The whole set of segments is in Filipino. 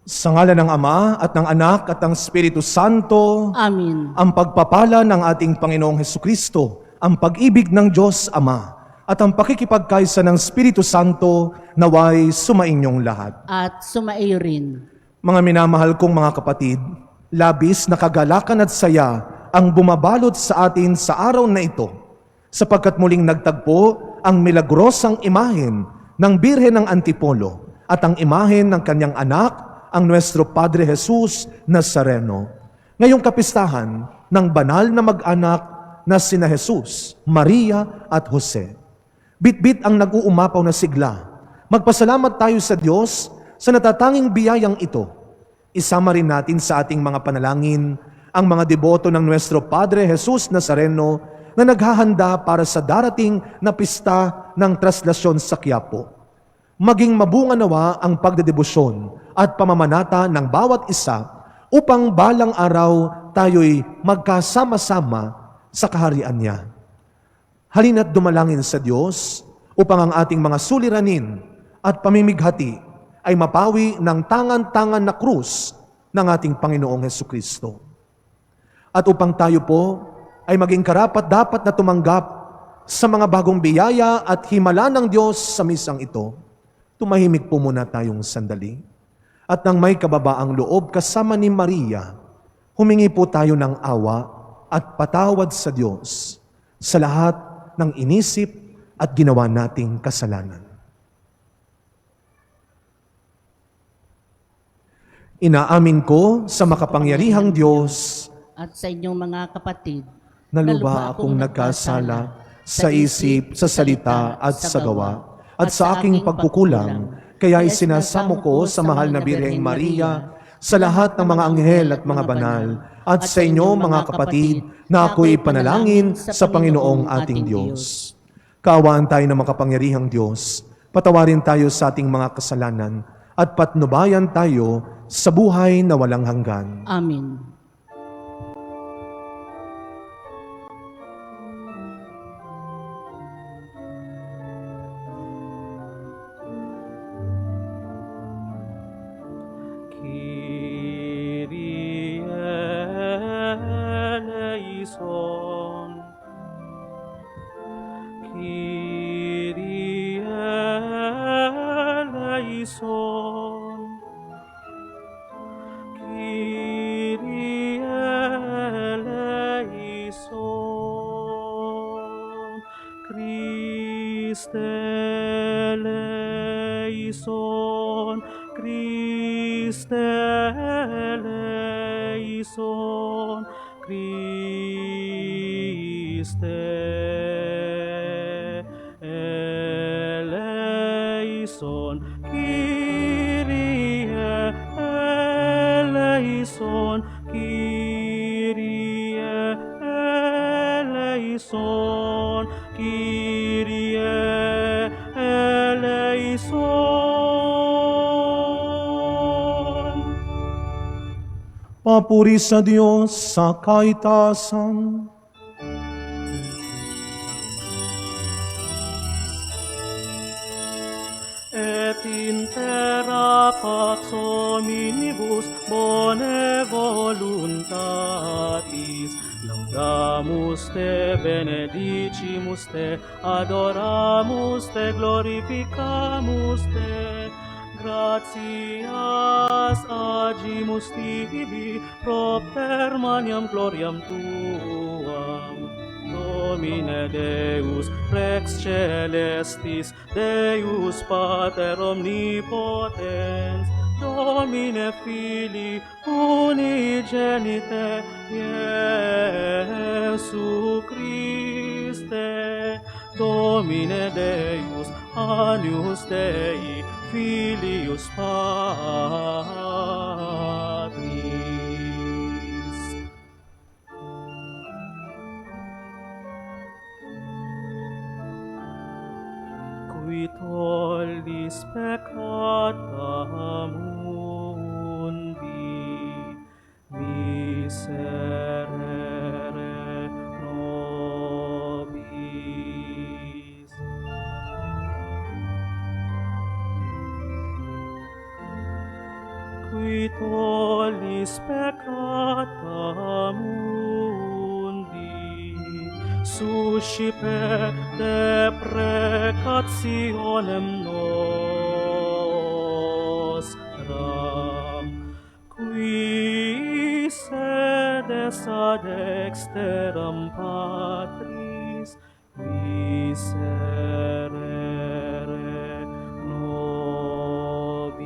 Sa ngalan ng Ama at ng Anak at ng Espiritu Santo, Amen. ang pagpapala ng ating Panginoong Hesukristo, ang pag-ibig ng Diyos Ama, at ang pakikipagkaisa ng Espiritu Santo naway sumainyong lahat. At sumaiyo rin. Mga minamahal kong mga kapatid, labis na kagalakan at saya ang bumabalot sa atin sa araw na ito, sapagkat muling nagtagpo ang milagrosang imahen ng Birhen ng Antipolo at ang imahen ng kanyang anak, ang Nuestro Padre Jesus Nazareno. Ngayong kapistahan ng banal na mag-anak na sina Jesus, Maria at Jose. Bit-bit ang nag-uumapaw na sigla. Magpasalamat tayo sa Diyos sa natatanging biyayang ito. Isama rin natin sa ating mga panalangin ang mga deboto ng Nuestro Padre Jesus Nazareno na naghahanda para sa darating na pista ng Traslasyon sa Quiapo. Maging mabunga nawa ang pagdedebosyon at pamamanata ng bawat isa upang balang araw tayo'y magkasama-sama sa kaharian niya. Halina't dumalangin sa Diyos upang ang ating mga suliranin at pamimighati ay mapawi ng tangan-tangan na krus ng ating Panginoong Hesukristo. At upang tayo po ay maging karapat-dapat na tumanggap sa mga bagong biyaya at himala ng Diyos sa misang ito, tumahimik po muna tayong sandali. At nang may kababaang loob kasama ni Maria, humingi po tayo ng awa at patawad sa Diyos sa lahat ng inisip at ginawa nating kasalanan. Inaamin ko sa makapangyarihang Diyos At sa inyong mga kapatid, na lubha akong nagkasala sa isip, sa salita at sa gawa, at sa aking pagkukulang, kaya isinasamo ko sa mahal na Birheng Maria, sa lahat ng mga anghel at mga banal, at sa inyo mga kapatid, na ako'y panalangin sa Panginoong ating Diyos. Kaawaan tayo ng makapangyarihang Diyos, patawarin tayo sa ating mga kasalanan, at patnubayan tayo sa buhay na walang hanggan. Amen. Kyrie eleison. Kyrie eleison. Kyrie eleison. Christe eleison. Christe eleison. Christe eleison. Kyrie eleison. Kyrie eleison. Kyrie eleison. Papuri sa Diyos sa kaitasan. Et in terra pax hominibus bone voluntatis, laudamus te, benedicimus te, adoramus te, glorificamus te. Gratias agimus tibi, propter maniam gloriam tuam. Domine Deus, Rex Celestis, Deus Pater Omnipotens, Domine Filii Unigenite, Iesu Christe, Domine Deus, Agnus Dei, Filius Patris. Qui tollis peccata mundi, miserere nobis. Qui nobis peccata mundi, suscipe deprecationem nostram, qui sedes ad exteram Patris, miserere nobis.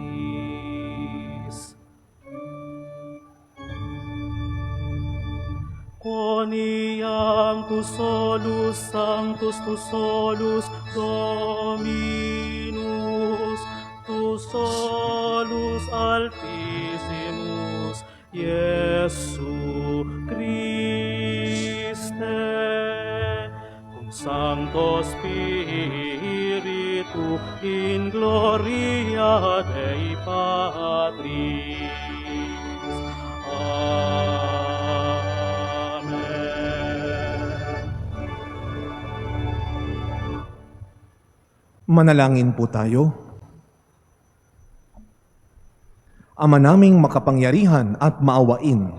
Quoniam tu solus, Dominus, tu solus altissimus, Iesu Christe, cum Sancto Spiritu in gloria Dei Patris. Manalangin po tayo. Ama naming makapangyarihan at maawain,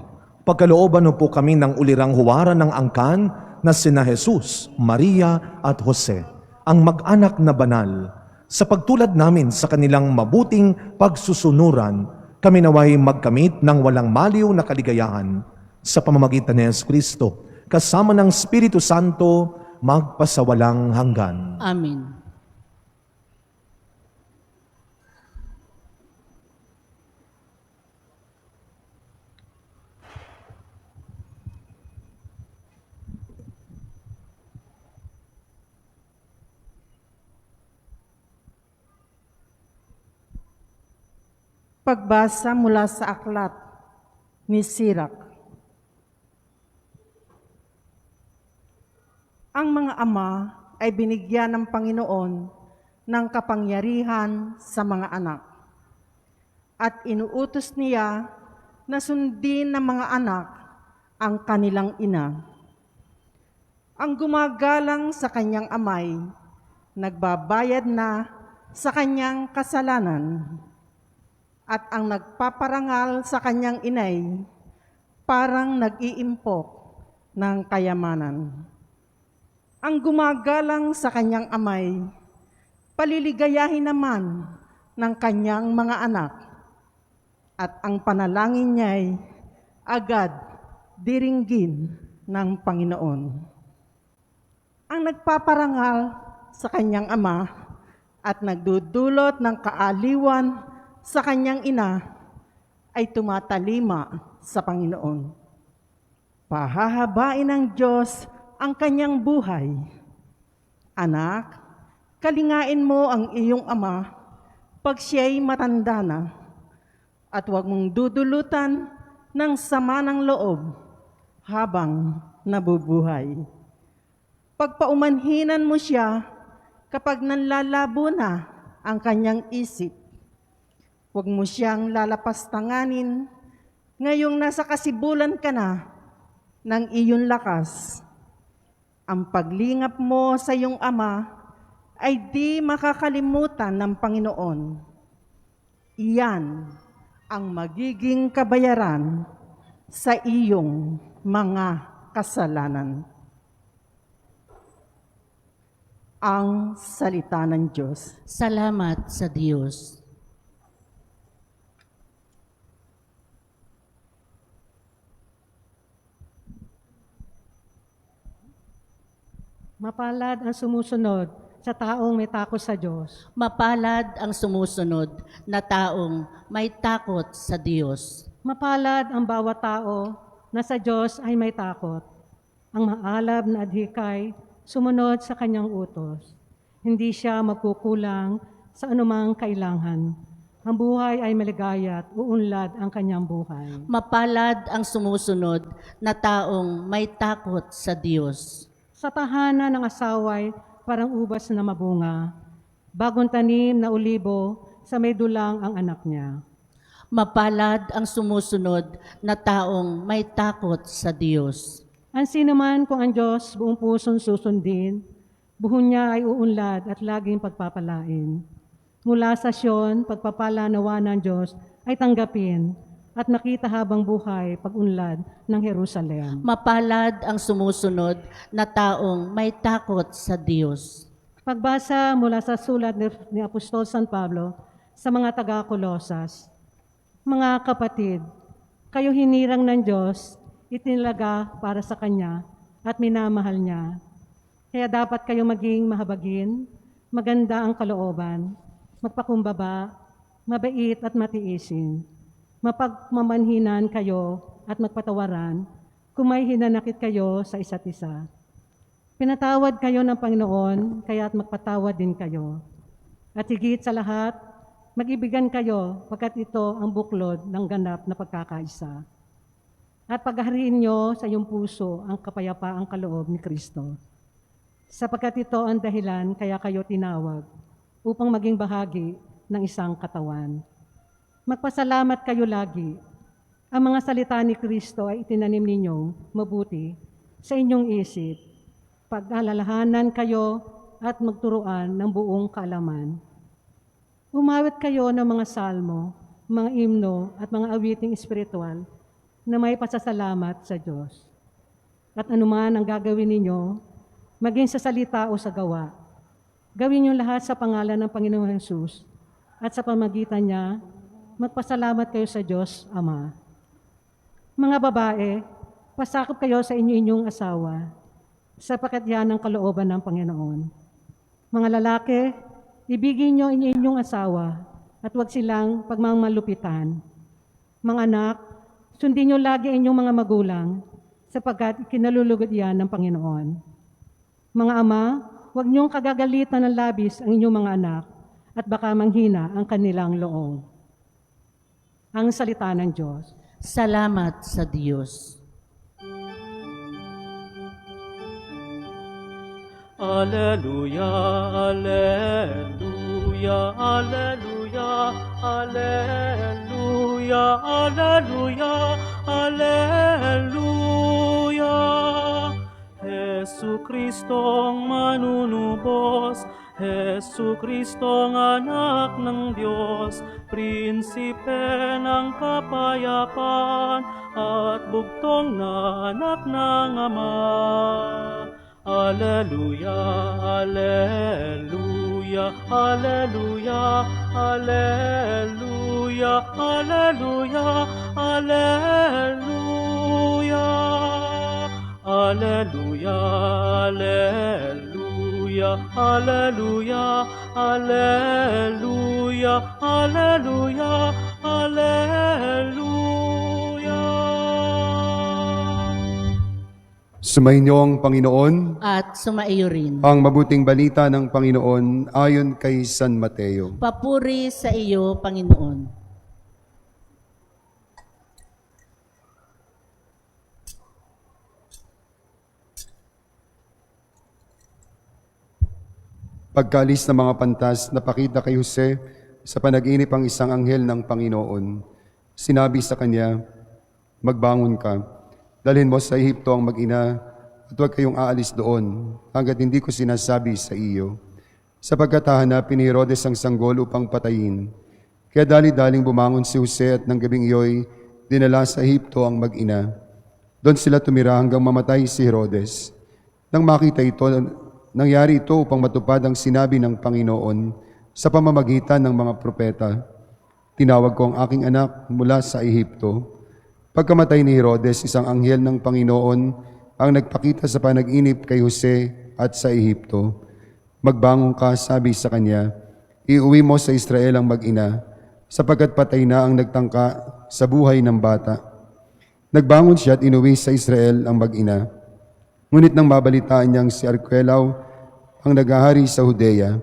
pagkalooban mo po kami ng ulirang huwaran ng angkan na sina Jesus, Maria at Jose, ang mag-anak na banal. Sa pagtulad namin sa kanilang mabuting pagsusunuran, kami naway magkamit ng walang maliw na kaligayahan sa pamamagitan ni Yesu Kristo, kasama ng Espiritu Santo, magpasawalang hanggan. Amen. Pagbasa mula sa aklat ni Sirak. Ang mga ama ay binigyan ng Panginoon ng kapangyarihan sa mga anak. At inuutos niya na sundin ng mga anak ang kanilang ina. Ang gumagalang sa kanyang amay, nagbabayad na sa kanyang kasalanan. At ang nagpaparangal sa kanyang inay, parang nag-iimpok ng kayamanan. Ang gumagalang sa kanyang amay, paliligayahin naman ng kanyang mga anak. At ang panalangin niya'y agad diringgin ng Panginoon. Ang nagpaparangal sa kanyang ama at nagdudulot ng kaaliwan sa kanyang ina ay tumatalima sa Panginoon. Pahahabain ng Diyos ang kanyang buhay. Anak, kalingain mo ang iyong ama pag siya'y matanda na, at huwag mong dudulutan ng sama ng loob habang nabubuhay. Pagpaumanhinan mo siya kapag nanlalabo na ang kanyang isip. Huwag mo siyang lalapastanganin ngayong nasa kasibulan ka na ng iyong lakas. Ang paglingap mo sa iyong ama ay di makakalimutan ng Panginoon. Iyan ang magiging kabayaran sa iyong mga kasalanan. Ang salita ng Diyos. Salamat sa Diyos. Mapalad ang sumusunod sa taong may takot sa Diyos. Mapalad ang sumusunod na taong may takot sa Diyos. Mapalad ang bawat tao na sa Diyos ay may takot. Ang maalab na adhikay sumunod sa kanyang utos. Hindi siya magkukulang sa anumang kailangan. Ang buhay ay maligaya at uunlad ang kanyang buhay. Mapalad ang sumusunod na taong may takot sa Diyos. Sa tahanan ng asaway, parang ubas na mabunga. Bagong tanim na ulibo, sa may dulang ang anak niya. Mapalad ang sumusunod na taong may takot sa Diyos. Ang sino man kung ang Diyos buong pusong susundin, buhon niya ay uunlad at laging pagpapalain. Mula sa Sion, pagpapala nawa ng Diyos ay tanggapin at makita habang buhay pag-unlad ng Jerusalem. Mapalad ang sumusunod na taong may takot sa Diyos. Pagbasa mula sa sulat ni Apostol San Pablo sa mga taga-Kolosas. Mga kapatid, kayo hinirang ng Diyos, itinalaga para sa Kanya at minamahal Niya. Kaya dapat kayo maging mahabagin, maganda ang kalooban, magpakumbaba, mabait at matiisin. Mapagmamanhinan kayo at magpatawaran kung may hinanakit kayo sa isa't isa. Pinatawad kayo ng Panginoon, kaya't magpatawad din kayo. At higit sa lahat, mag-ibigan kayo pagkat ito ang buklod ng ganap na pagkakaisa. At paghariin nyo sa iyong puso ang kapayapaang kaloob ni Kristo. Sapagkat ito ang dahilan kaya kayo tinawag upang maging bahagi ng isang katawan. Magpasalamat kayo lagi. Ang mga salita ni Kristo ay itinanim ninyong mabuti sa inyong isip. Pag-alalahanan kayo at magturuan ng buong kaalaman. Umawit kayo ng mga salmo, mga himno at mga awiting espiritual na may pasasalamat sa Diyos. At anuman ang gagawin ninyo, maging sa salita o sa gawa, gawin niyo lahat sa pangalan ng Panginoong Hesus at sa pamagitan niya, magpasalamat kayo sa Diyos, Ama. Mga babae, pasakop kayo sa inyong asawa, sapagkat yan ang kalooban ng Panginoon. Mga lalaki, ibigin niyo inyong asawa at huwag silang pagmamalupitan. Mga anak, sundin niyo lagi inyong mga magulang, sapagkat kinalulugod yan ng Panginoon. Mga ama, huwag niyong kagagalitan ng labis ang inyong mga anak at baka manghina ang kanilang loob. Ang salita ng Diyos. Salamat sa Diyos. Alleluia, alleluia, alleluia, alleluia, alleluia, alleluia. Jesu Kristong manunubos, Jesu Kristong anak ng Diyos, prinsipe ng kapayapaan at bugtong na anak ng Ama. Alleluia, alleluia, alleluia, alleluia, alleluia, alleluia. Alleluia, alleluia, alleluia, alleluia, alleluia, alleluia. Sumainyo ang Panginoon, At sumaiyo rin. ang mabuting balita ng Panginoon ayon kay San Mateo. Papuri sa iyo, Panginoon. Pagkalis ng mga pantas, napakita kay Jose sa panaginip ang isang anghel ng Panginoon. Sinabi sa kanya, "Magbangon ka, dalhin mo sa Ehipto ang mag-ina at huwag kayong aalis doon hanggat hindi ko sinasabi sa iyo. Sapagkat hahanapin ni Herodes ang sanggol upang patayin. Kaya dali-daling bumangon si Jose at ng gabing iyo'y dinala sa Ehipto ang mag-ina. Doon sila tumira hanggang mamatay si Herodes. Nang makita ito, nangyari ito upang matupad ang sinabi ng Panginoon sa pamamagitan ng mga propeta. Tinawag ko ang aking anak mula sa Ehipto. Pagkamatay ni Herodes, isang anghel ng Panginoon ang nagpakita sa panaginip kay Jose at sa Ehipto. Magbangon ka, sabi sa kanya, iuwi mo sa Israel ang mag-ina, sapagkat patay na ang nagtangka sa buhay ng bata. Nagbangon siya at inuwi sa Israel ang mag-ina. Ngunit nang mabalitaan niyang si Arquelao ang naghahari sa Judea,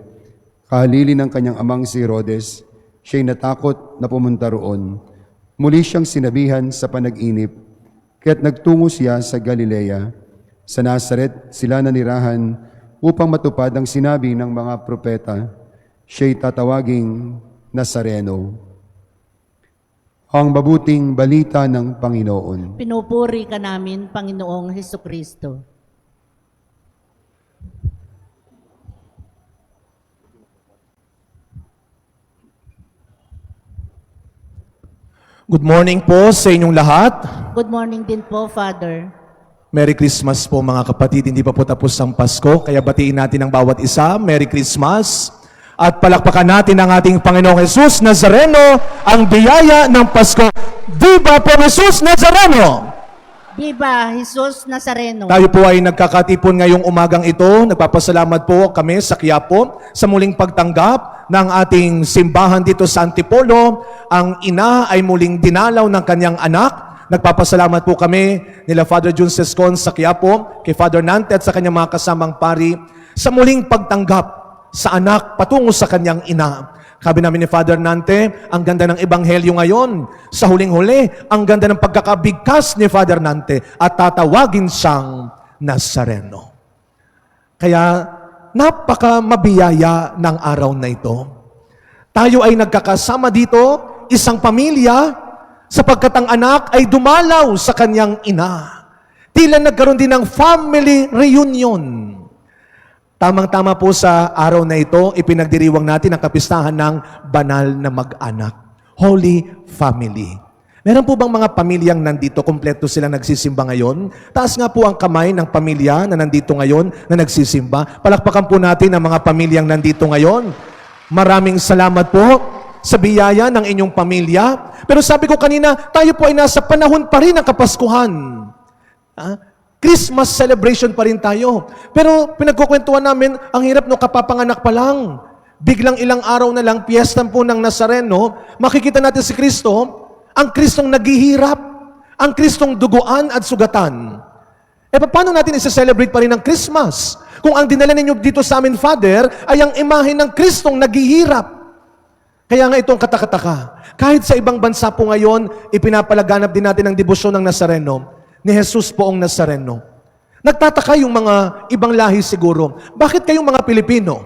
kahalili ng kanyang amang si Herodes, siya'y natakot na pumunta roon. Muli siyang sinabihan sa panaginip, kaya't nagtungo siya sa Galilea. Sa Nazaret sila nanirahan upang matupad ang sinabi ng mga propeta, siya'y tatawaging Nazareno. Ang mabuting balita ng Panginoon. Pinupuri ka namin, Panginoong Hesukristo. Good morning po sa inyong lahat. Good morning din po, Father. Merry Christmas po mga kapatid. Hindi pa po tapos ang Pasko, kaya batiin natin ang bawat isa. Merry Christmas. At palakpakan natin ang ating Panginoong Jesus Nazareno, ang biyaya ng Pasko. Viva po Jesus Nazareno! Viva Jesus Nazareno. Tayo po ay nagkakatipon ngayong umagang ito. Nagpapasalamat po kami sa Quiapo sa muling pagtanggap ng ating simbahan dito sa Antipolo. Ang ina ay muling dinalaw ng kanyang anak. Nagpapasalamat po kami nila Father Jun Sescon sa Quiapo, kay Father Nante at sa kanyang mga kasamang pari sa muling pagtanggap sa anak patungo sa kanyang ina. Sabi namin ni Father Nante, ang ganda ng ebanghelyo ngayon. Sa huling-huli, ang ganda ng pagkakabigkas ni Father Nante at tatawagin siyang Nazareno. Kaya napaka mabiyaya ng araw na ito. Tayo ay nagkakasama dito, isang pamilya, sapagkat ang anak ay dumalaw sa kanyang ina. Tila nagkaroon din ng family reunion. Tamang-tama po sa araw na ito, ipinagdiriwang natin ang kapistahan ng banal na mag-anak. Holy Family. Meron po bang mga pamilyang nandito, kompleto sila nagsisimba ngayon? Taas nga po ang kamay ng pamilya na nandito ngayon na nagsisimba. Palakpakan po natin ang mga pamilyang nandito ngayon. Maraming salamat po sa biyaya ng inyong pamilya. Pero sabi ko kanina, tayo po ay nasa panahon pa rin ng Kapaskuhan. Christmas celebration pa rin tayo. Pero pinagkukwentuhan namin, ang hirap no kapapanganak pa lang. Biglang ilang araw na lang, piyesta po ng Nazareno, makikita natin si Kristo, ang Kristong naghihirap, ang Kristong duguan at sugatan. Paano natin isa-celebrate pa rin ang Christmas? Kung ang dinala ninyo dito sa amin, Father, ay ang imahe ng Kristong naghihirap. Kaya nga itong katakataka. Kahit sa ibang bansa po ngayon, ipinapalaganap din natin ang debosyon ng Nazareno, ni Jesus poong Nazareno. Nagtataka yung mga ibang lahi siguro, bakit kayong mga Pilipino,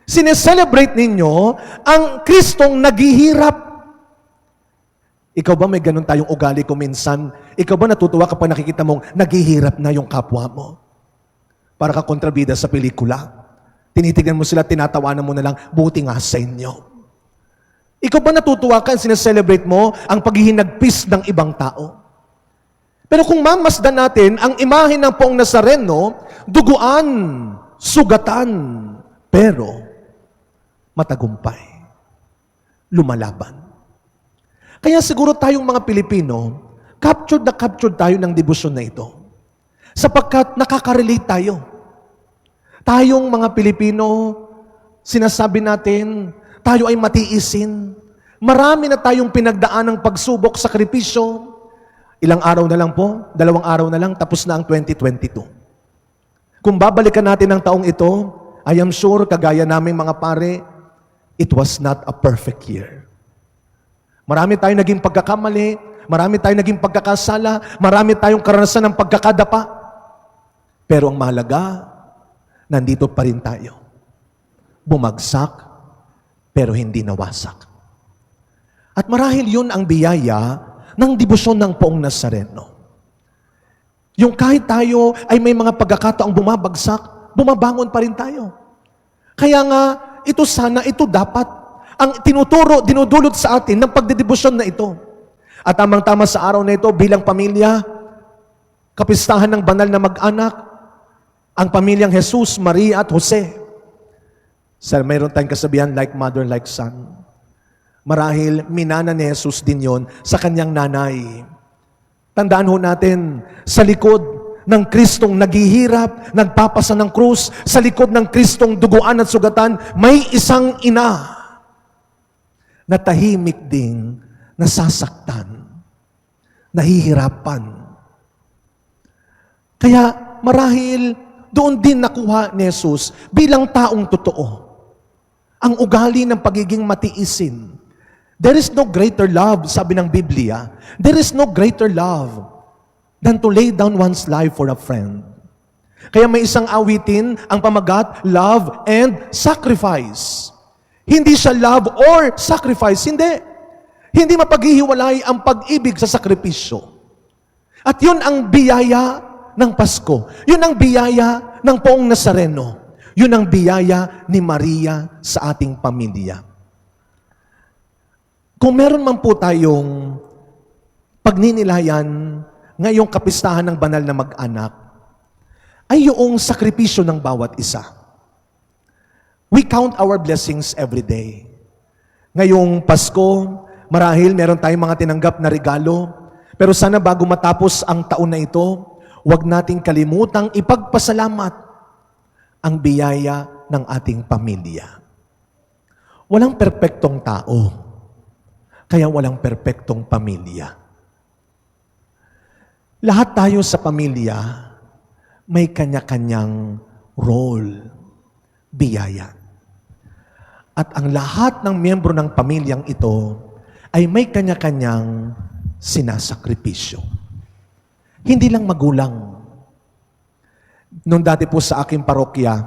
sineselebrate ninyo ang Kristong naghihirap? Ikaw ba may ganun tayong ugali kung minsan? Ikaw ba natutuwa kapag nakikita mong naghihirap na yung kapwa mo? Para ka kontrabida sa pelikula. Tinitignan mo sila, tinatawanan mo na lang, buti nga sa inyo. Ikaw ba natutuwa ka, sineselebrate mo ang paghihinagpis ng ibang tao? Pero kung mamasdan natin, ang imahe ng poong Nazareno, duguan, sugatan, pero matagumpay, lumalaban. Kaya siguro tayong mga Pilipino, captured na captured tayo ng debosyon na ito. Sapagkat nakaka-relate tayo. Tayong mga Pilipino, sinasabi natin, tayo ay matiisin. Marami na tayong pinagdaan ng pagsubok, sakripisyo. Ilang araw na lang po, 2 araw na lang, tapos na ang 2022. Kung babalikan natin ang taong ito, I am sure, kagaya naming mga pare, it was not a perfect year. Marami tayong naging pagkakamali, marami tayong naging pagkakasala, marami tayong karanasan ng pagkakadapa. Pero ang mahalaga, nandito pa rin tayo. Bumagsak, pero hindi nawasak. At marahil yun ang biyaya ng debosyon ng poong Nazareno. Yung kahit tayo ay may mga pagkakataong bumabagsak, bumabangon pa rin tayo. Kaya nga, ito sana, ito dapat, ang tinuturo, dinudulot sa atin ng pagdedebosyon na ito. At tamang-tama sa araw na ito, bilang pamilya, kapistahan ng banal na mag-anak, ang pamilyang Jesus, Maria at Jose. Mayroon tayong kasabihan, like mother, like son. Marahil minana ni Jesus din yon sa kanyang nanay. Tandaan ho natin, sa likod ng Kristong naghihirap, nagpapasa ng krus, sa likod ng Kristong duguan at sugatan, may isang ina na tahimik ding nasasaktan, nahihirapan. Kaya marahil doon din nakuha ni Jesus bilang taong totoo ang ugali ng pagiging matiisin. There is no greater love, sabi ng Biblia, there is no greater love than to lay down one's life for a friend. Kaya may isang awitin, ang pamagat, love and sacrifice. Hindi siya love or sacrifice, hindi. Hindi mapaghihiwalay ang pag-ibig sa sakripisyo. At yun ang biyaya ng Pasko. Yun ang biyaya ng poong Nazareno. Yun ang biyaya ni Maria sa ating pamilya. Kung meron man po tayong pagninilayan ngayong kapistahan ng banal na mag-anak ay yung sakripisyo ng bawat isa. We count our blessings every day. Ngayong Pasko, marahil meron tayong mga tinanggap na regalo, pero sana bago matapos ang taon na ito, huwag nating kalimutang ipagpasalamat ang biyaya ng ating pamilya. Walang perpektong tao, kaya walang perpektong pamilya. Lahat tayo sa pamilya may kanya-kanyang role, biyaya. At ang lahat ng miyembro ng pamilyang ito ay may kanya-kanyang sinasakripisyo. Hindi lang magulang. Noong dati po sa aking parokya,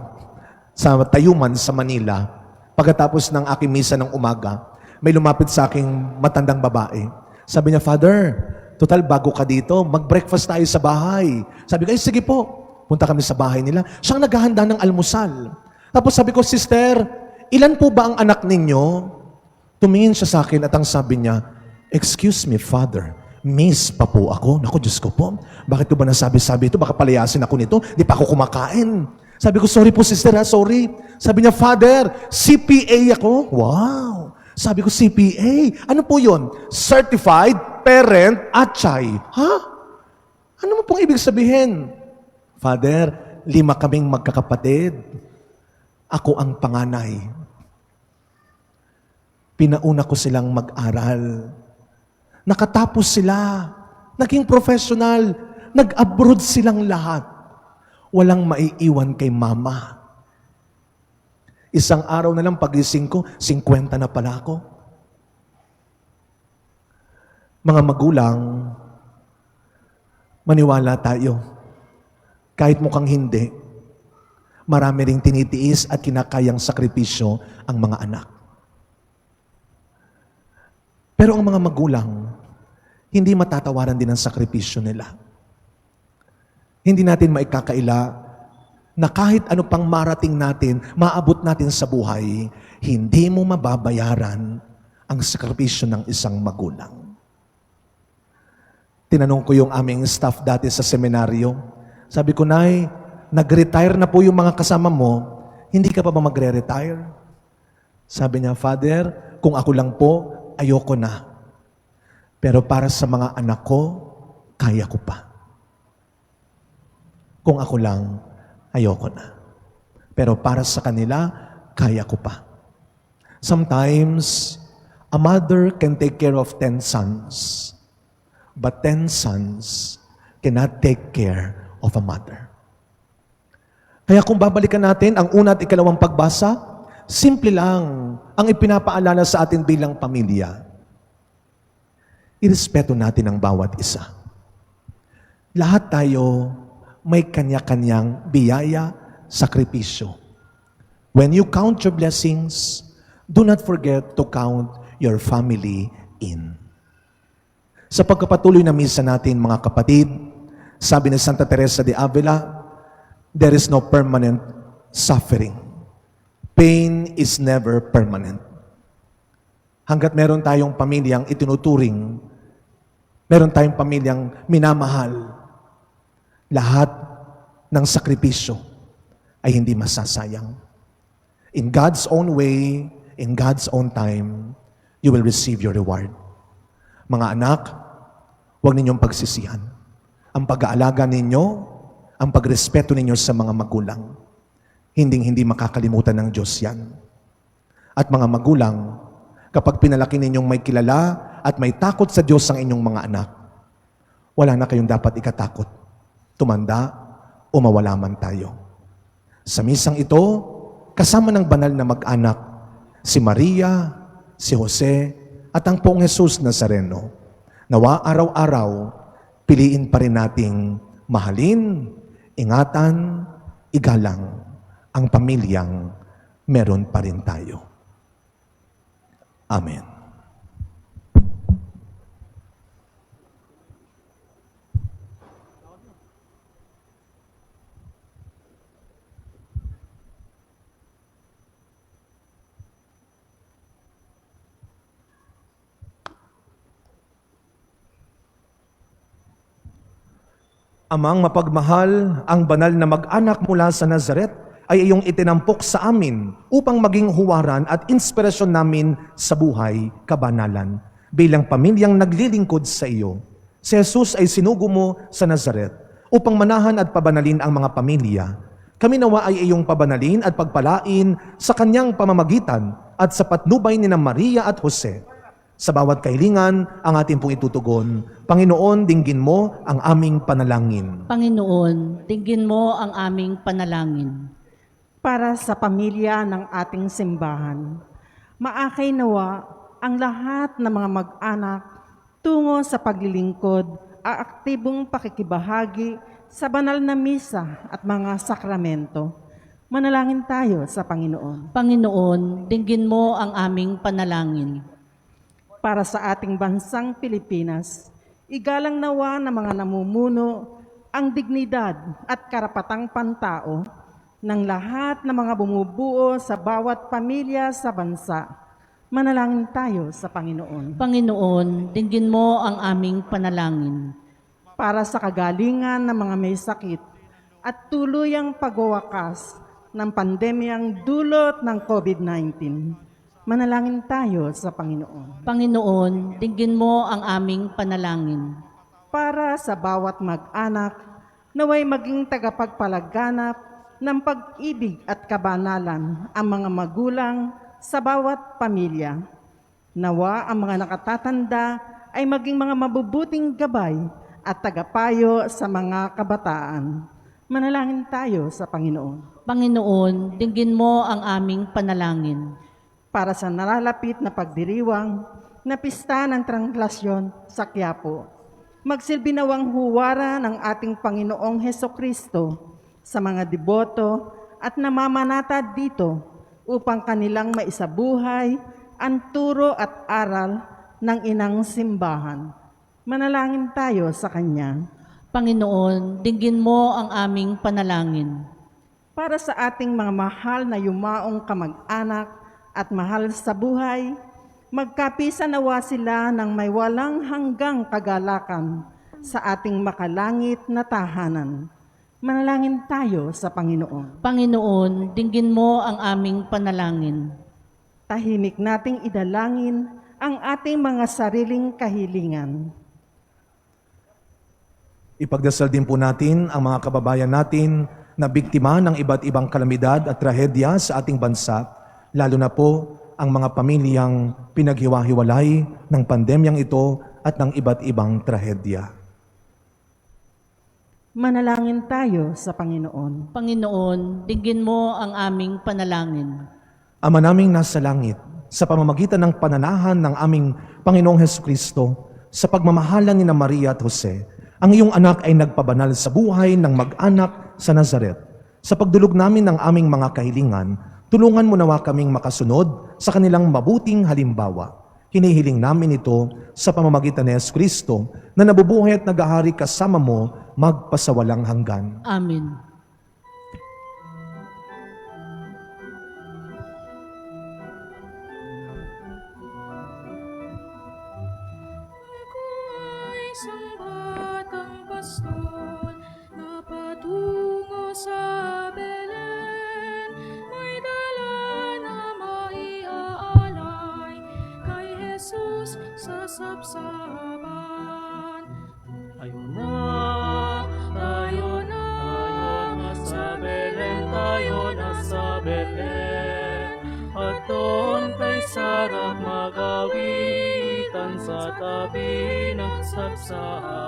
sa Tayuman, sa Manila, pagkatapos ng aking misa ng umaga, may lumapit sa aking matandang babae. Sabi niya, Father, total bago ka dito, mag-breakfast tayo sa bahay. Sabi ko, sige po. Punta kami sa bahay nila. Siyang naghahanda ng almusal. Tapos sabi ko, Sister, ilan po ba ang anak ninyo? Tumingin siya sa akin at ang sabi niya, excuse me, Father, miss pa po ako. Naku, Diyos ko po. Bakit ko ba nasabi-sabi ito? Baka palayasin ako nito. Di pa ako kumakain. Sabi ko, sorry po, Sister, ha? Sorry. Sabi niya, Father, CPA ako. Wow. Sabi ko, CPA? Ano po yun? Certified Parent Atchay. Ha? Ano mo pong ibig sabihin? Father, 5 kaming magkakapatid. Ako ang panganay. Pinauna ko silang mag-aral. Nakatapos sila. Naging professional. Nag-abroad silang lahat. Walang maiiwan kay mama. Isang araw na lang pagising ko, 50 na pala ako. Mga magulang, maniwala tayo. Kahit mukhang hindi, marami ring tinitiis at kinakayang sakripisyo ang mga anak. Pero ang mga magulang, hindi matatawaran din ang sakripisyo nila. Hindi natin maikakaila na kahit ano pang marating natin, maabot natin sa buhay, hindi mo mababayaran ang sakripisyo ng isang magulang. Tinanong ko yung aming staff dati sa seminaryo. Sabi ko, Nay, nag-retire na po yung mga kasama mo, hindi ka pa ba magre-retire? Sabi niya, Father, kung ako lang po, ayoko na. Pero para sa mga anak ko, kaya ko pa. Kung ako lang, ayoko na. Pero para sa kanila, kaya ko pa. Sometimes, a mother can take care of 10 sons. But 10 sons cannot take care of a mother. Kaya kung babalikan natin ang una at ikalawang pagbasa, simple lang ang ipinapaalala sa atin bilang pamilya. Irespeto natin ang bawat isa. Lahat tayo may kanya-kanyang biyaya, sakripisyo. When you count your blessings, do not forget to count your family in. Sa pagkapatuloy na misa natin, mga kapatid, sabi ni Santa Teresa de Avila, there is no permanent suffering. Pain is never permanent. Hanggat meron tayong pamilyang itinuturing, meron tayong pamilyang minamahal, lahat ng sakripisyo ay hindi masasayang. In God's own way, in God's own time, you will receive your reward. Mga anak, huwag ninyong pagsisihan. Ang pag-aalaga ninyo, ang pagrespeto ninyo sa mga magulang, hindi makakalimutan ng Diyos yan. At mga magulang, kapag pinalaki ninyong may kilala at may takot sa Diyos ang inyong mga anak, wala na kayong dapat ikatakot. Tumanda o mawala man tayo. Sa misang ito, kasama ng banal na mag-anak, si Maria, si Jose, at ang Poong Jesus Nazareno, nawa araw-araw, piliin pa rin nating mahalin, ingatan, igalang ang pamilyang meron pa rin tayo. Amen. Amang mapagmahal, ang banal na mag-anak mula sa Nazaret ay iyong itinampok sa amin upang maging huwaran at inspirasyon namin sa buhay kabanalan bilang pamilyang naglilingkod sa iyo. Si Jesus ay sinugo mo sa Nazaret upang manahan at pabanalin ang mga pamilya. Kami nawa ay iyong pabanalin at pagpalain sa kanyang pamamagitan at sa patnubay ni Maria at Jose. Sa bawat kahilingan ang ating pong itutugon, Panginoon, dinggin mo ang aming panalangin. Panginoon, dinggin mo ang aming panalangin. Para sa pamilya ng ating simbahan, maakay nawa ang lahat ng mga mag-anak tungo sa paglilingkod at aktibong pakikibahagi sa banal na misa at mga sakramento. Manalangin tayo sa Panginoon. Panginoon, dinggin mo ang aming panalangin. Para sa ating bansang Pilipinas, igalang nawa ng mga namumuno ang dignidad at karapatang pantao ng lahat ng mga bumubuo sa bawat pamilya sa bansa. Manalangin tayo sa Panginoon. Panginoon, dinggin mo ang aming panalangin. Para sa kagalingan ng mga may sakit at tuluyang pagwawakas ng pandemyang dulot ng COVID-19. Manalangin tayo sa Panginoon. Panginoon, dinggin mo ang aming panalangin. Para sa bawat mag-anak, naway maging tagapagpalaganap ng pag-ibig at kabanalan ang mga magulang sa bawat pamilya. Nawa ang mga nakatatanda ay maging mga mabubuting gabay at tagapayo sa mga kabataan. Manalangin tayo sa Panginoon. Panginoon, dinggin mo ang aming panalangin. Para sa nalalapit na pagdiriwang na pista ng Translasyon sa Quiapo, magsilbi nawang huwara ng ating Panginoong Hesukristo sa mga deboto at namamanata dito upang kanilang maisabuhay ang turo at aral ng inang simbahan. Manalangin tayo sa Kanya. Panginoon, dinggin mo ang aming panalangin. Para sa ating mga mahal na yumaong kamag-anak at mahal sa buhay, magkapisa nawa sila ng may walang hanggang kagalakan sa ating makalangit na tahanan. Manalangin tayo sa Panginoon. Panginoon, dinggin mo ang aming panalangin. Tahimik nating idalangin ang ating mga sariling kahilingan. Ipagdasal din po natin ang mga kababayan natin na biktima ng iba't ibang kalamidad at trahedya sa ating bansa, lalo na po ang mga pamilyang pinaghiwa-hiwalay ng pandemyang ito at ng iba't ibang trahedya. Manalangin tayo sa Panginoon. Panginoon, dinggin mo ang aming panalangin. Ama naming nasa langit, sa pamamagitan ng pananahan ng aming Panginoong Hesukristo, sa pagmamahalan ni Maria at Jose, ang iyong anak ay nagpabanal sa buhay ng mag-anak sa Nazaret. Sa pagdulog namin ng aming mga kahilingan, tulungan mo nawa kaming makasunod sa kanilang mabuting halimbawa. Hinihiling namin ito sa pamamagitan ni Jesucristo na nabubuhay at nagahari kasama mo magpasawalang hanggan. Amen. Isang batang pastol na patungo sa Belen, may dala na maiaalay kay Jesus sa sabsaban. Tayo na, sa Belen, tayo na sa Belen. At doon kay sarap magawitan sa tabi ng sabsaban.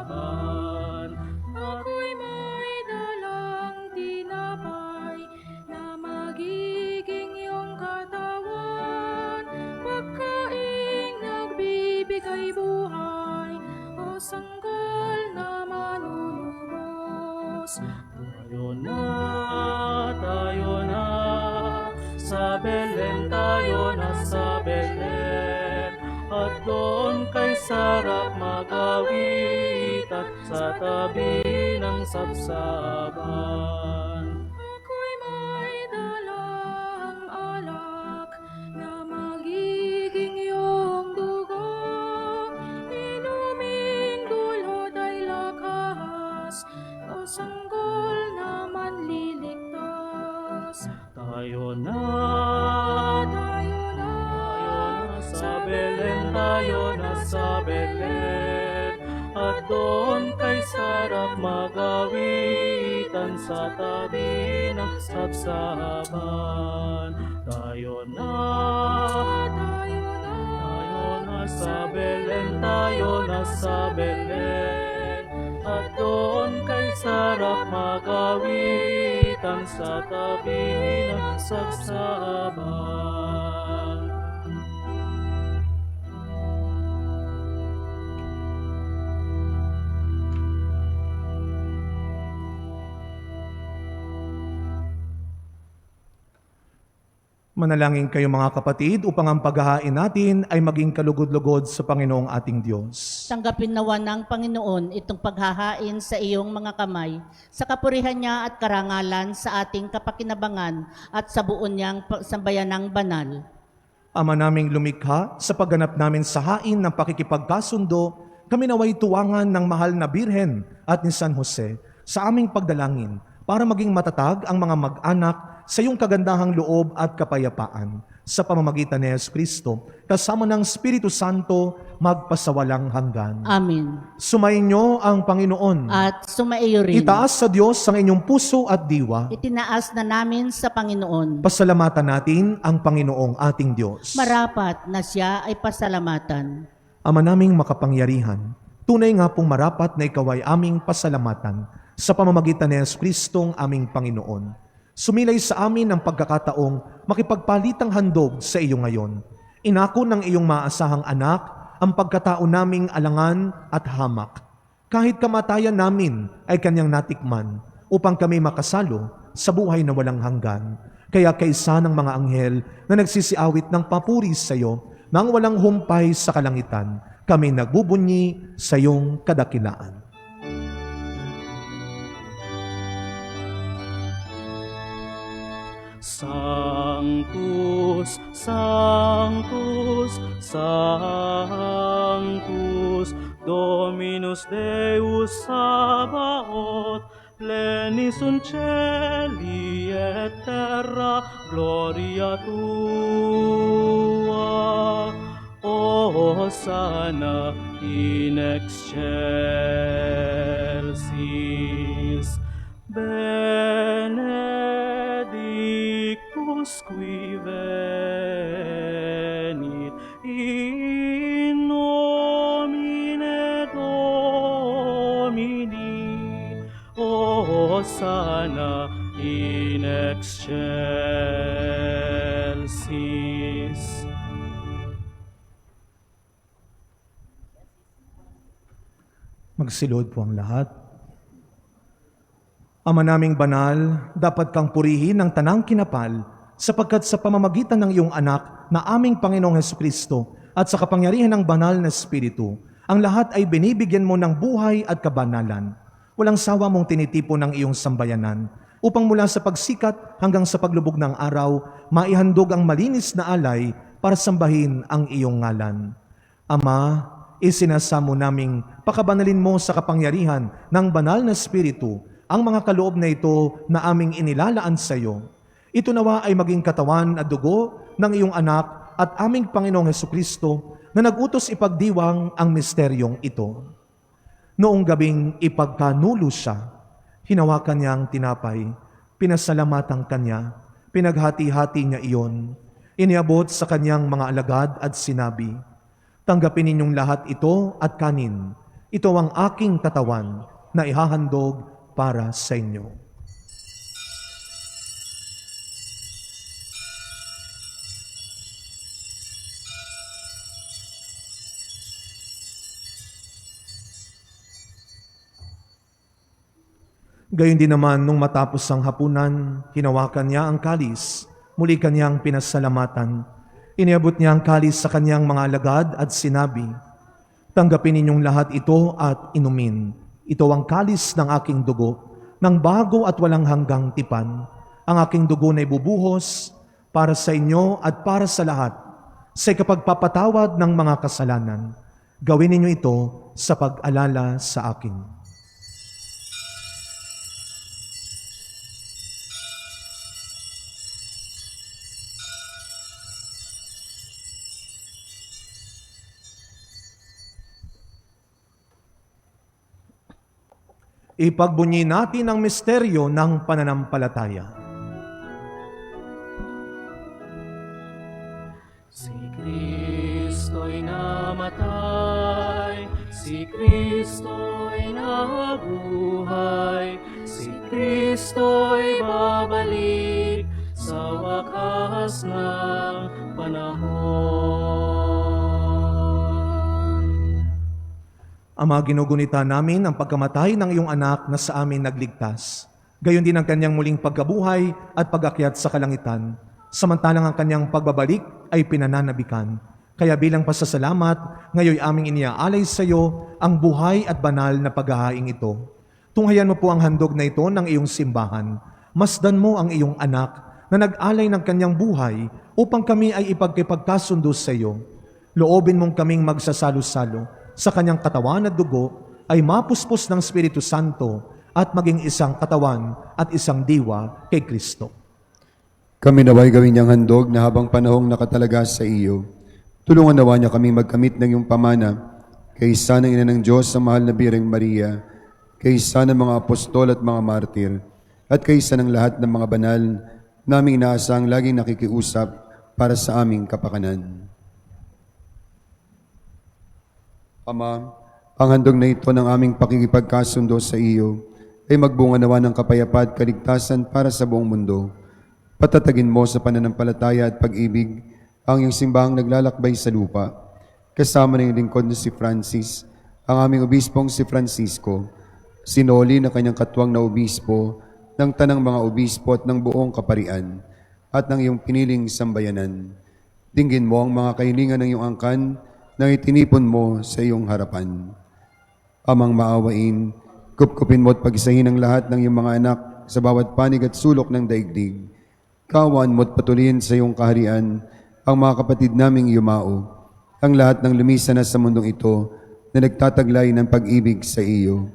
Ako'y may dalang tinapay na magiging iyong katawan, pagkaing nagbibigay buhay o sanggol na manunubos. Tayo na, sa Belen, tayo na sa Belen. At doon kay sarap magawit at sa tabi ng sabsaban. Ako'y may dalang alak na magiging iyong dugo, inuming dulot ay lakas o sanggol na manliligtas. Tayo na sa Belen, tayo na sa Belen, at doon kay Sarap magawitan sa tabi ng sabsaban. Tayo na sa Belen, tayo na sa Belen, at doon kay Sarap magawitan sa tabi ng sabsaban. Manalangin kayo mga kapatid upang ang paghahain natin ay maging kalugod-lugod sa Panginoong ating Diyos. Tanggapin nawa ng Panginoon itong paghahain sa iyong mga kamay, sa kapurihan niya at karangalan sa ating kapakinabangan at sa buon niyang sambayanang banal. Ama naming lumikha, sa pagganap namin sa hain ng pakikipagkasundo, kami naway tuwangan ng mahal na Birhen at ni San Jose sa aming pagdalangin para maging matatag ang mga mag-anak sa iyong kagandahang loob at kapayapaan sa pamamagitan ni Yesu Kristo, kasama ng Espiritu Santo, magpasawalang hanggan. Amen. Sumainyo ang Panginoon. At sumaiyo rin. Itaas sa Diyos ang inyong puso at diwa. Itinaas na namin sa Panginoon. Pasalamatan natin ang Panginoong ating Diyos. Marapat na siya ay pasalamatan. Ama naming makapangyarihan, tunay nga pong marapat na ikaw ay aming pasalamatan sa pamamagitan ni Yesu Kristong aming Panginoon. Sumilay sa amin ang pagkakataong makipagpalitang handog sa iyo ngayon. Inako ng iyong maasahang anak ang pagkatao naming alangan at hamak. Kahit kamatayan namin ay kanyang natikman upang kami makasalo sa buhay na walang hanggan. Kaya kaisa ng mga anghel na nagsisiawit ng papuri sa iyo nang walang humpay sa kalangitan, kami nagbubunyi sa iyong kadakilaan. Sanctus, Sanctus, Sanctus, Dominus Deus Sabaoth, plenis sunt caeli et terra, gloria tua. Hosanna in excelsis. Benedictus qui venit in nomine Domini. Hosanna in excelsis. Magsilod po ang lahat. Ama naming banal, dapat kang purihin ng tanang kinapal, sapagkat sa pamamagitan ng iyong anak na aming Panginoong Hesukristo at sa kapangyarihan ng banal na Espiritu, ang lahat ay binibigyan mo ng buhay at kabanalan. Walang sawa mong tinitipon ng iyong sambayanan, upang mula sa pagsikat hanggang sa paglubog ng araw, maihandog ang malinis na alay para sambahin ang iyong ngalan. Ama, isinasamo naming pakabanalin mo sa kapangyarihan ng banal na Espiritu ang mga kaloob na ito na aming inilalaan sa iyo. Ito nawa ay maging katawan at dugo ng iyong anak at aming Panginoong Hesukristo na nagutos ipagdiwang ang misteryong ito. Noong gabing ipagkanulo siya, hinawakan niya ang tinapay, pinasalamatan kanya, pinaghati-hati niya iyon, iniabot sa kanyang mga alagad at sinabi, "Tanggapin ninyong lahat ito at kanin. Ito ang aking katawan na ihahandog para sa inyo." Gayon din naman nung matapos ang hapunan, hinawakan niya ang kalis, muli kanyang pinasalamatan. Iniabot niya ang kalis sa kanyang mga alagad at sinabi, "Tanggapin ninyong lahat ito at inumin. Ito ang kalis ng aking dugo, ng bago at walang hanggang tipan. Ang aking dugo na ibubuhos para sa inyo at para sa lahat, sa ikapagpapatawad ng mga kasalanan. Gawin ninyo ito sa pag-alala sa akin." Ipagbunyi natin ang misteryo ng pananampalataya. Si Kristo'y namatay, si Kristo'y nabuhay, si Kristo'y babalik sa wakas ng panahon. Ama, ginugunita namin ang pagkamatay ng iyong anak na sa amin nagligtas. Gayon din ang kanyang muling pagkabuhay at pag-akyat sa kalangitan. Samantalang ang kanyang pagbabalik ay pinananabikan. Kaya bilang pasasalamat, ngayon aming iniaalay sa iyo ang buhay at banal na paghahaing ito. Tunghayan mo po ang handog na ito ng iyong simbahan. Masdan mo ang iyong anak na nag-alay ng kanyang buhay upang kami ay ipagkipagkasundo sa iyo. Loobin mong kaming magsasalo-salo sa kanyang katawan at dugo ay mapuspos ng Espiritu Santo at maging isang katawan at isang diwa kay Kristo. Kami naway gawin niyang handog na habang panahong nakatalaga sa iyo. Tulungan nawa niya kami magkamit ng iyong pamana, kaysa ng Ina ng Diyos sa mahal na Birheng Maria, kaysa ng mga apostol at mga martir, at kaysa ng lahat ng mga banal naming inaasang laging nakikiusap para sa aming kapakanan. Ama, ang handog na ito ng aming pakikipagkasundo sa iyo ay magbunga nawa ng kapayapaan at kaligtasan para sa buong mundo. Patatagin mo sa pananampalataya at pag-ibig ang iyong simbahang naglalakbay sa lupa. Kasama ng lingkod na si Francis, ang aming obispong si Francisco, sinoli na kanyang katwang na obispo, ng tanang mga obispo at ng buong kaparian, at ng iyong piniling sambayanan. Dinggin mo ang mga kahilingan ng iyong angkan na itinipon mo sa iyong harapan. Amang maawain, kupkupin mo at pag-isahin ang lahat ng iyong mga anak sa bawat panig at sulok ng daigdig. Kaawaan mo at patuloyin sa iyong kaharian ang mga kapatid naming yumao, ang lahat ng lumisan na sa mundong ito na nagtataglay ng pag-ibig sa iyo.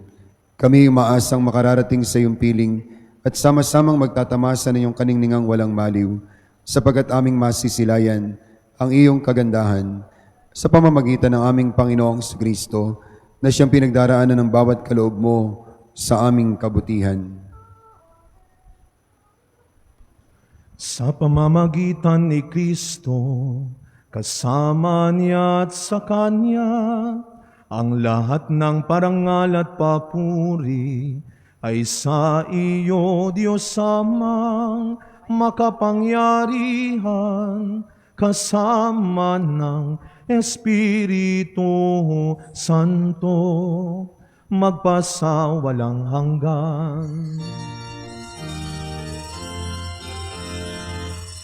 Kami umaasang makararating sa iyong piling at sama-samang magtatamasa ng iyong kaningningang walang maliw, sapagkat aming masisilayan ang iyong kagandahan sa pamamagitan ng aming Panginoong Kristo na siyang pinagdaraanan ng bawat kaloob mo sa aming kabutihan. Sa pamamagitan ni Kristo, kasama niya at sa Kanya, ang lahat ng parangal at papuri ay sa iyo, Diyos Amang makapangyarihan, kasama ng Espiritu Santo, magpasawalang hanggan.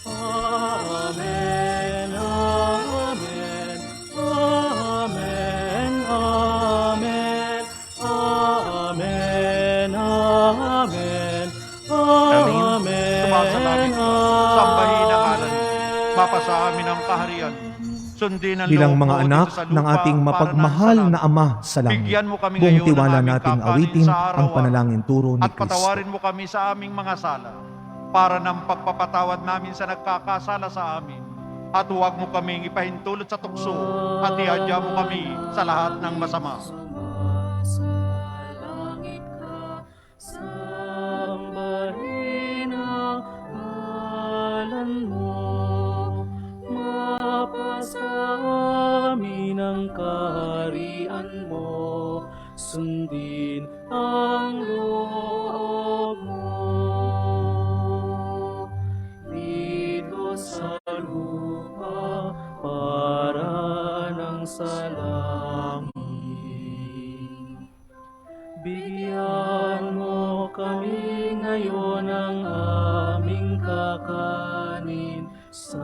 Amen, amen, amen, amen, amen, amen, amen, Sumasalangit ka, sambahin ang ngalan mo, mapasa amin ang kaharian. Sundin ang Bilang loob mga mo anak dito sa ng lupa ating para mapagmahal ng na Ama sa langit, Bigyan mo kami buong ngayon ng tiwala aming nating kakanin awitin sa ang araw-araw. panalangin turo ni At Kristo. patawarin mo kami sa aming mga sala, para ng pagpapatawad namin sa nagkakasala sa amin. At huwag mo kaming ipahintulot sa tukso, at ihadya mo kami sa lahat ng masama. Sumasalangit ka, sambahin ang ngalan mo, mapasa amin ang kaharian mo, sundin ang loob mo dito sa lupa para ng sa langit. Bigyan mo kami ngayon ng aming kakanin sa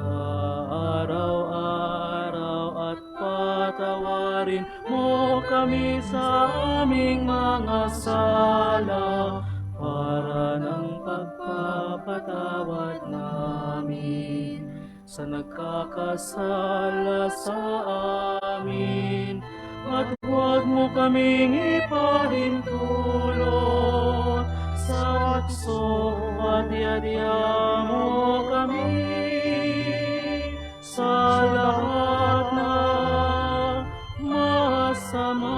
araw-araw, at patawarin mo kami sa aming mga sala para ng pagpapatawad namin sa nagkakasala sa amin. At huwag mo kaming ipahintulot sa tukso, at iadya mo kami sa lahat ng masama.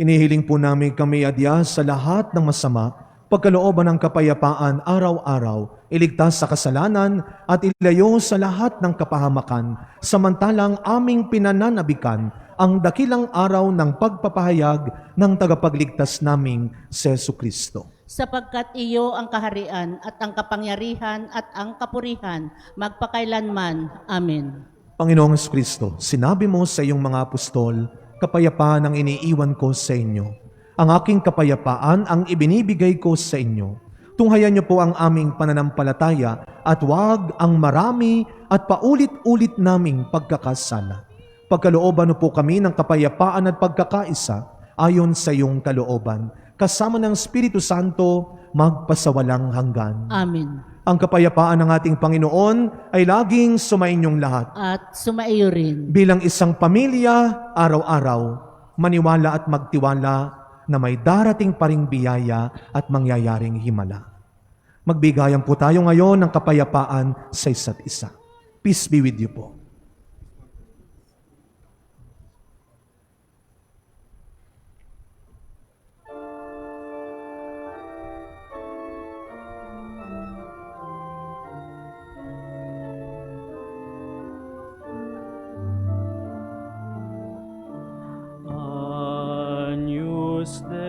Inihiling po namin kami adya sa lahat ng masama, pagkalooban ng kapayapaan araw-araw, iligtas sa kasalanan at ilayo sa lahat ng kapahamakan, samantalang aming pinananabikan ang dakilang araw ng pagpapahayag ng tagapagligtas naming si Jesucristo. Sapagkat iyo ang kaharian at ang kapangyarihan at ang kapurihan magpakailanman. Amen. Panginoong Jesucristo, sinabi mo sa iyong mga apostol, kapayapaan ang iniiwan ko sa inyo. Ang aking kapayapaan ang ibinibigay ko sa inyo. Tunghayan niyo po ang aming pananampalataya at huwag ang marami at paulit-ulit naming pagkakasala. Pagkalooban niyo po kami ng kapayapaan at pagkakaisa ayon sa iyong kalooban. Kasama ng Espiritu Santo, magpasawalang hanggan. Amen. Ang kapayapaan ng ating Panginoon ay laging sumainyong lahat. At sumaiyo rin. Bilang isang pamilya, araw-araw, maniwala at magtiwala na may darating pa ring biyaya at mangyayaring himala. Magbigayan po tayo ngayon ng kapayapaan sa isa't isa. Peace be with you po. Agnus Dei,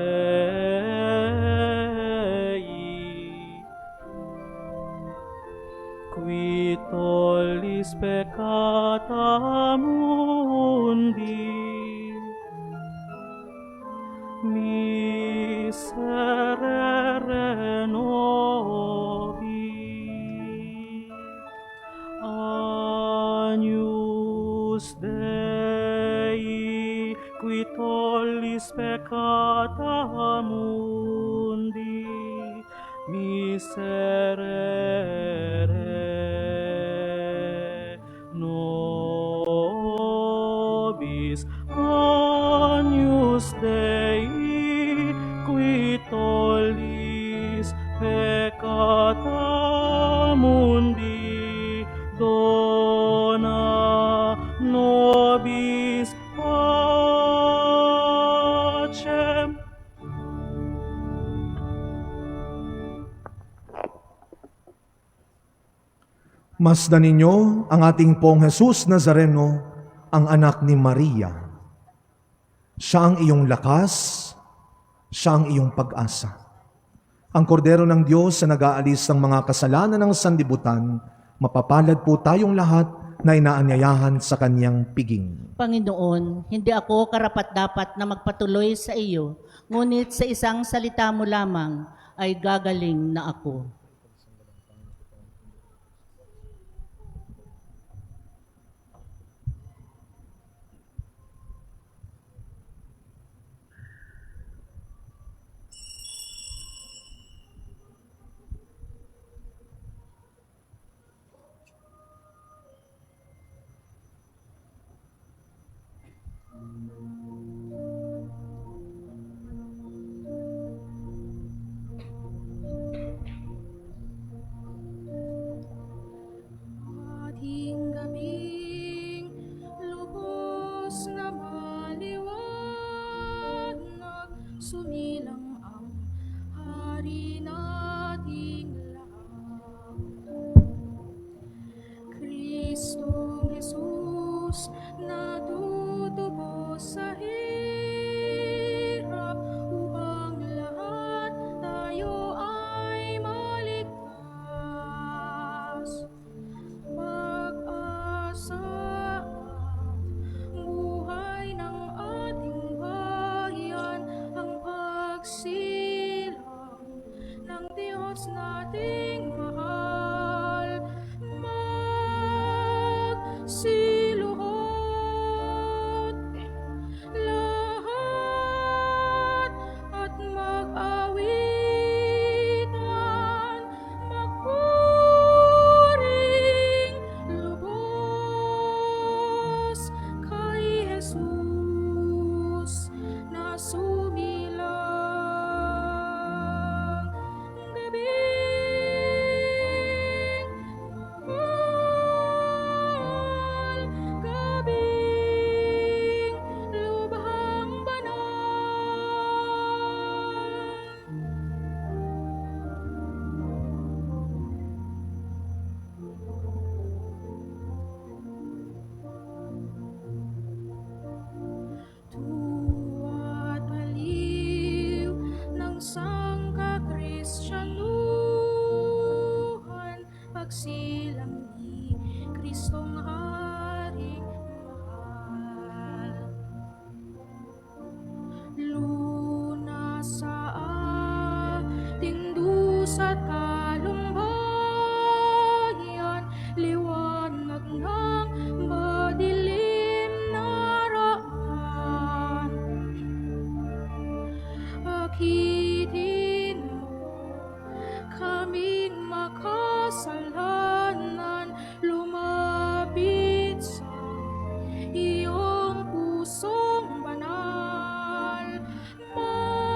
qui tollis peccata mundi, miserere nobis. Agnus Dei, qui tollis peccata mundi, miserere nobis. Agnus Dei, qui tollis peccata mundi, dona nobis pacem. Masdan ninyo ang ating pong Jesus Nazareno, ang anak ni Maria. Siya ang iyong lakas, siya ang iyong pag-asa. Ang kordero ng Diyos na nag-aalis ng mga kasalanan ng sanlibutan, mapapalad po tayong lahat na inaanyayahan sa kanyang piging. Panginoon, hindi ako karapat-dapat na magpatuloy sa iyo, ngunit sa isang salita mo lamang ay gagaling na ako. Ating gabing lubos na maliwanag, sumilang ang hari nating lahat. Kristong Jesus, natutubos sa hirap, upang lahat tayo ay maligtas. Pag-asa at buhay ng ating bayan, ang pagsilang ng Diyos nating mahal. Magsiluhod lahat at mag-awitan, magpuring lubos kay Jesus na sumilang. Gabi at kalumbayan, liwanag ng madilim na raan. Akitin mo kaming makasalanan, lumapit sa iyong pusong banal. Magsiluhod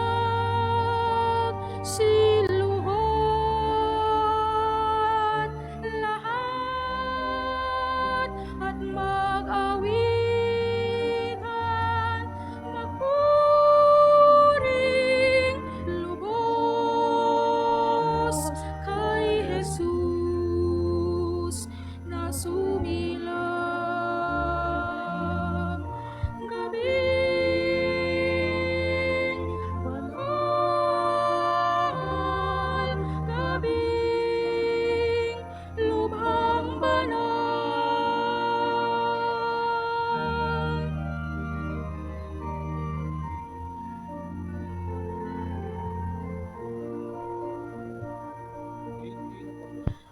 lahat at mag-awitan, magpuring lubos kay Jesus na sumilang. Gabing banal, gabing lubhang banal.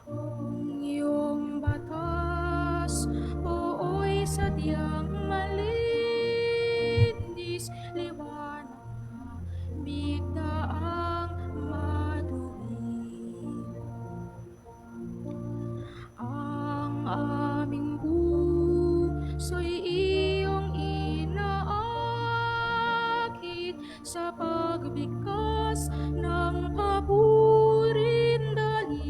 Ang iyong batas, oo'y sadyang malinis, liwanag na bigdaang madumi. Ang aming puso'y iyong inaakit sa pagbigkas ng papurin dalit.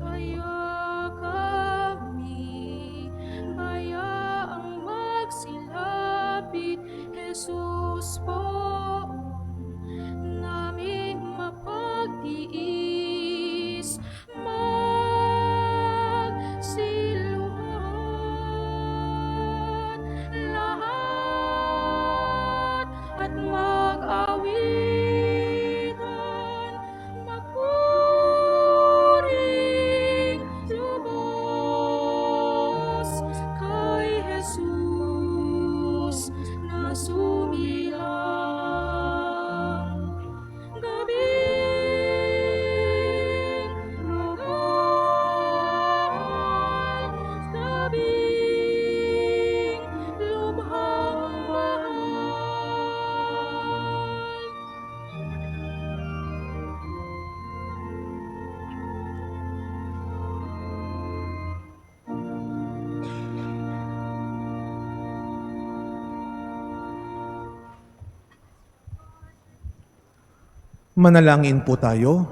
Kaya kami bayaang magsilapit, Jesus po naming mapagtiis, magsiluhan lahat at mag-awitan, magpuring lubos kay Jesus na sumilang. Gabing lugar, gabing lubhang bahal. Manalangin po tayo.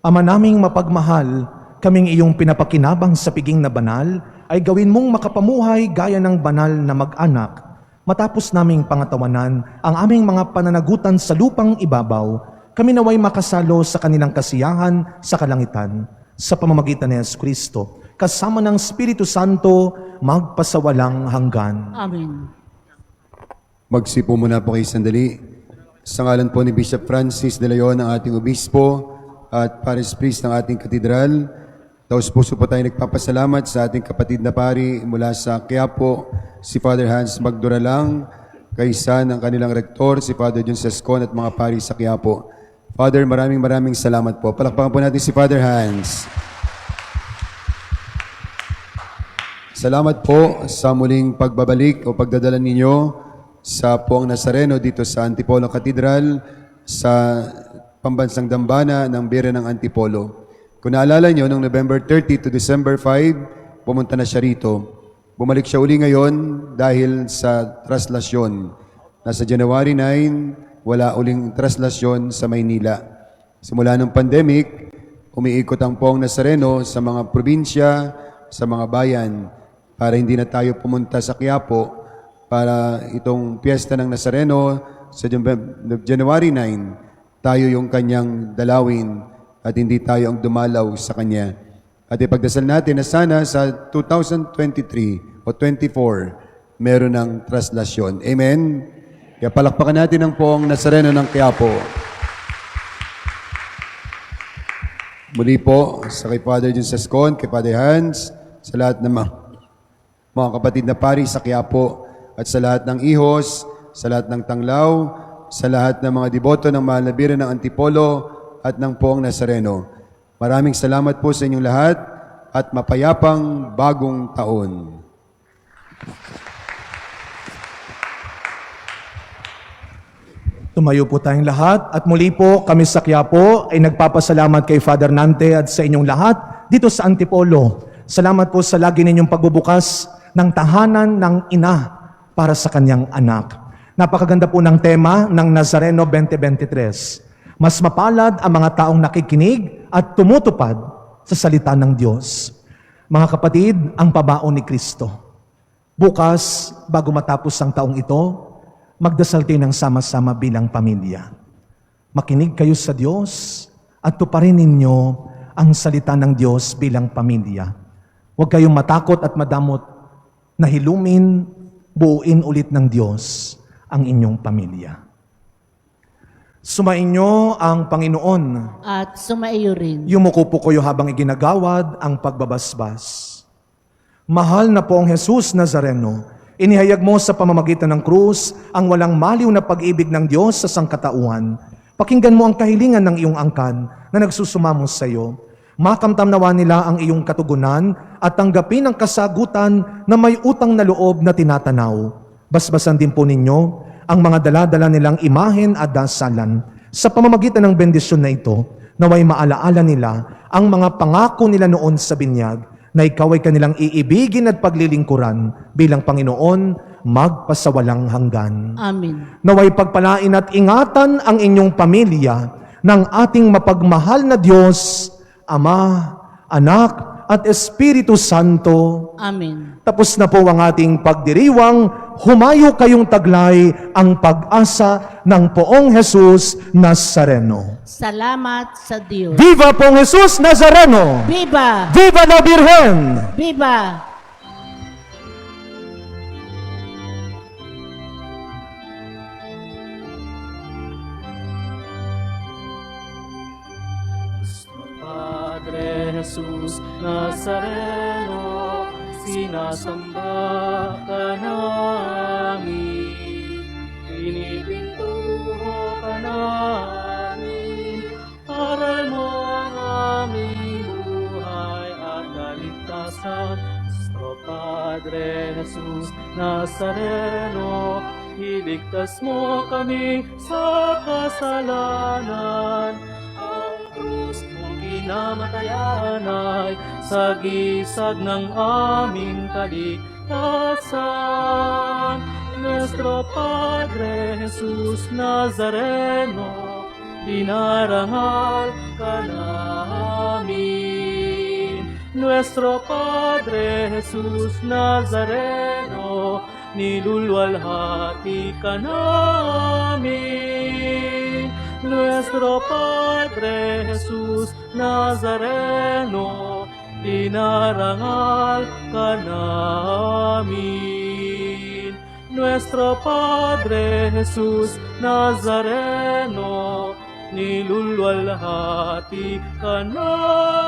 Ama naming mapagmahal, kaming iyong pinapakinabang sa piging na banal, ay gawin mong makapamuhay gaya ng banal na mag-anak. Matapos naming pangatawanan ang aming mga pananagutan sa lupang ibabaw, kami naway makasalo sa kanilang kasiyahan sa kalangitan. Sa pamamagitan ni Yesu Kristo, kasama ng Espiritu Santo, magpasawalang hanggan. Amen. Magsipo muna po kayo sandali. Sa ngalan po ni Bishop Francis de Leon, ang ating obispo at Paris Priest ng ating katedral, taos puso po tayo nagpapasalamat sa ating kapatid na pari mula sa Quiapo, si Father Hans Magduralang, kaysa ng kanilang rektor, si Father John Sescon at mga pari sa Quiapo. Father, maraming salamat po. Palakpakan po natin si Father Hans. Salamat po sa muling pagbabalik o pagdadala ninyo sa Poong Nazareno dito sa Antipolo Cathedral sa pambansang dambana ng Bira ng Antipolo. Kung naalala nyo, noong November 30 to December 5, pumunta na siya rito. Bumalik siya uli ngayon dahil sa traslasyon. Nasa January 9, wala uling traslasyon sa Maynila. Simula ng pandemic, umiikot ang Poong Nazareno sa mga probinsya, sa mga bayan, para hindi na tayo pumunta sa Quiapo para itong piyesta ng Nazareno sa January 9, tayo yung kanyang dalawin at hindi tayo ang dumalaw sa kanya. At ipagdasal natin na sana sa 2023 o 24, meron ng traslasyon. Amen? Kaya palakpakan natin ang Poong Nazareno ng Quiapo. Muli po sa kay Father John Sescon, kay Father Hans, sa lahat ng mga kapatid na pari sa Quiapo, at sa lahat ng ihos, sa lahat ng tanglaw, sa lahat ng mga deboto ng mahal na Birhen ng Antipolo at ng Poong Nazareno. Maraming salamat po sa inyong lahat at mapayapang bagong taon. Tumayo po tayong lahat at muli po kami sa Quiapo ay nagpapasalamat kay Father Nante at sa inyong lahat dito sa Antipolo. Salamat po sa lagi ninyong pagbubukas ng tahanan ng ina para sa kanyang anak. Napakaganda po ng tema ng Nazareno 2023. Mas mapalad ang mga taong nakikinig at tumutupad sa salita ng Diyos. Mga kapatid, ang pabaon ni Kristo. Bukas, bago matapos ang taong ito, magdasal tayo ng sama-sama bilang pamilya. Makinig kayo sa Diyos at tuparin ninyo ang salita ng Diyos bilang pamilya. Huwag kayong matakot at madamot na hilumin, buuin ulit ng Diyos ang inyong pamilya. Sumainyo ang Panginoon. At sumaiyo rin. Yumuko po kayo habang iginagawad ang pagbabasbas. Mahal na Poong Jesus Nazareno, inihayag mo sa pamamagitan ng krus ang walang maliw na pag-ibig ng Diyos sa sangkatauhan. Pakinggan mo ang kahilingan ng iyong angkan na nagsusumamo sa iyo. Makamtam nawa nila ang iyong katugunan at tanggapin ang kasagutan na may utang na loob na tinatanaw. Basbasan din po ninyo ang mga dala-dala nilang imahen at dasalan. Sa pamamagitan ng bendisyon na ito, naway maalaala nila ang mga pangako nila noon sa binyag na ikaw ay kanilang iibigin at paglilingkuran bilang Panginoon magpasawalang hanggan. Amen. Naway pagpalain at ingatan ang inyong pamilya ng ating mapagmahal na Diyos, Ama, Anak, at Espiritu Santo. Amen. Tapos na po ang ating pagdiriwang, humayo kayong taglay ang pag-asa ng Poong Jesus Nazareno. Salamat sa Diyos. Viva Poong Jesus Nazareno! Viva! Viva la Virgen! Viva! Padre Jesus Nazareno, sinasamba ka namin, pinipintuho ka namin, aral mo ang aming buhay at kaligtasan. Nuestro Padre Jesus Nazareno, iligtas mo kami sa kasalanan. Ang krus mong kinamatayan ay sagisag ng aming kaligtasan. Nuestro Padre Jesus Nazareno, dinarangal ka namin. Nuestro Padre Jesus Nazareno, nilulwalhati ka namin. Nuestro Padre Jesus Nazareno, dinarangal ka namin. Nuestro Padre Jesus Nazareno, nilulwalhati ka namin.